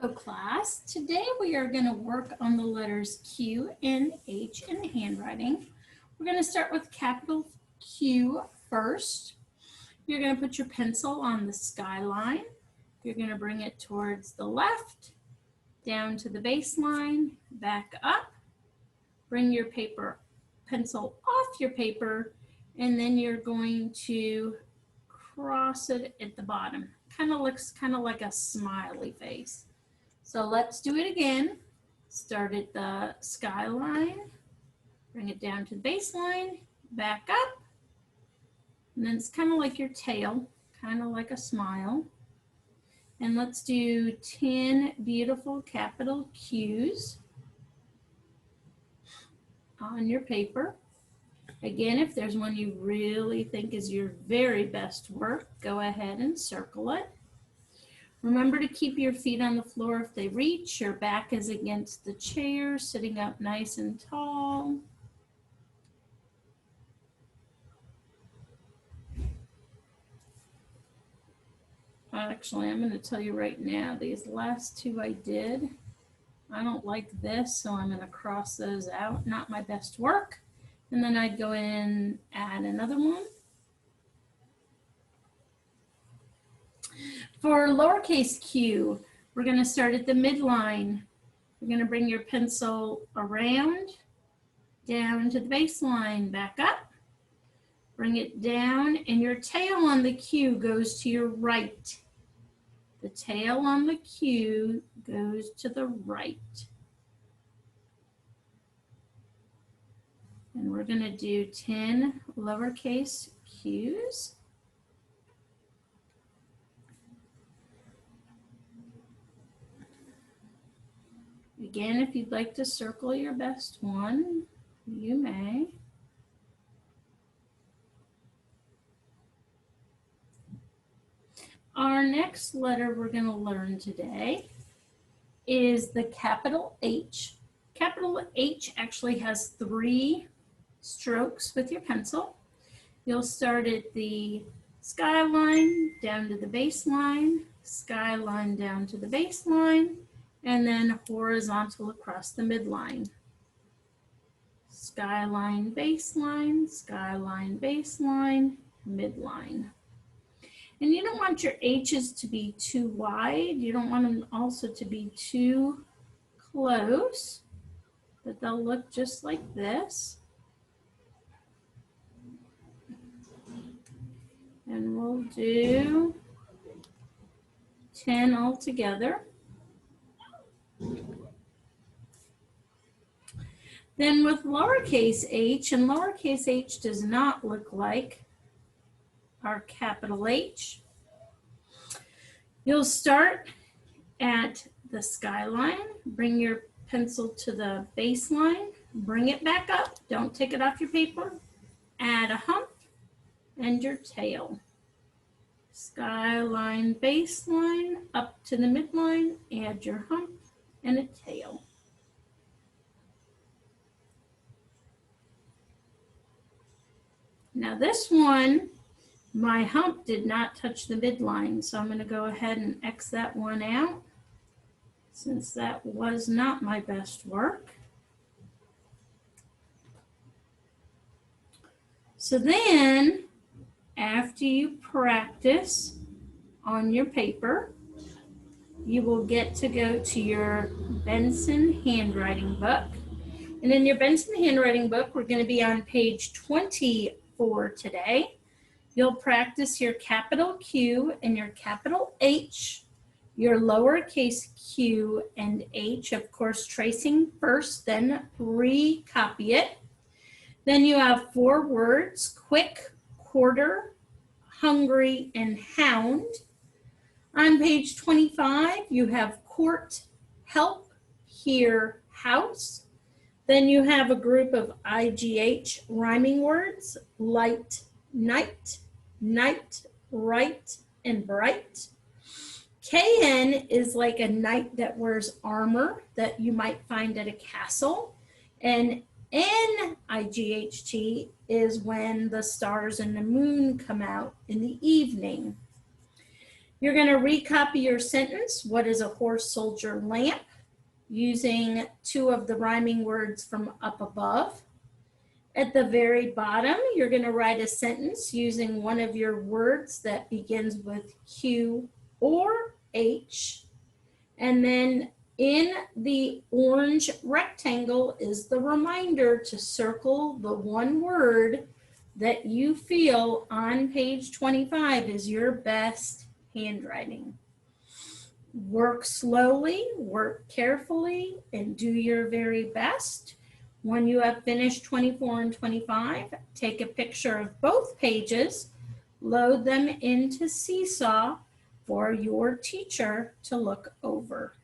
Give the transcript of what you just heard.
Class, today we are going to work on the letters Q and H in handwriting. We're going to start with capital Q first. You're going to put your pencil on the skyline. You're going to bring it towards the left, down to the baseline, back up. Bring your pencil off your paper, and then you're going to cross it at the bottom. Looks like a smiley face. So let's do it again. Start at the skyline, bring it down to the baseline, back up, and then it's kind of like your tail, kind of like a smile. And let's do 10 beautiful capital Q's on your paper. Again, if there's one you really think is your very best work, go ahead and circle it. Remember to keep your feet on the floor if they reach. Your back is against the chair, sitting up nice and tall. Actually, I'm going to tell you right now, these last two I did, I don't like this, so I'm going to cross those out. Not my best work. And then I'd go in and add another one. For lowercase q, we're going to start at the midline. You're going to bring your pencil around, down to the baseline, back up. Bring it down, and your tail on the Q goes to your right. The tail on the Q goes to the right. And we're going to do 10 lowercase q's. Again, if you'd like to circle your best one, you may. Our next letter we're going to learn today is the capital H. Capital H actually has 3 strokes with your pencil. You'll start at the skyline, down to the baseline, skyline down to the baseline, and then horizontal across the midline. Skyline, baseline, midline. And you don't want your H's to be too wide. You don't want them also to be too close, but they'll look just like this. And we'll do 10 altogether. Then with lowercase h, and lowercase h does not look like our capital H. You'll start at the skyline, bring your pencil to the baseline, bring it back up, don't take it off your paper, add a hump and your tail. Skyline, baseline, up to the midline, add your hump and a tail. Now this one, my hump did not touch the midline, so I'm going to go ahead and X that one out since that was not my best work. So then, after you practice on your paper, you will get to go to your Benson handwriting book. And in your Benson handwriting book, we're going to be on page 24 today. You'll practice your capital Q and your capital H, your lowercase q and h, of course, tracing first, then recopy it. Then you have 4 words: quick, quarter, hungry, and hound. On page 25, you have court, help, hear, house. Then you have a group of IGH rhyming words: light, night, night, right, and bright. KN is like a knight that wears armor that you might find at a castle. And NIGHT is when the stars and the moon come out in the evening. You're going to recopy your sentence. What is a horse, soldier, lamp? Using 2 of the rhyming words from up above. At the very bottom, you're going to write a sentence using one of your words that begins with Q or H. And then in the orange rectangle is the reminder to circle the one word that you feel on page 25 is your best handwriting. Work slowly, work carefully, and do your very best. When you have finished 24 and 25, take a picture of both pages, load them into Seesaw for your teacher to look over.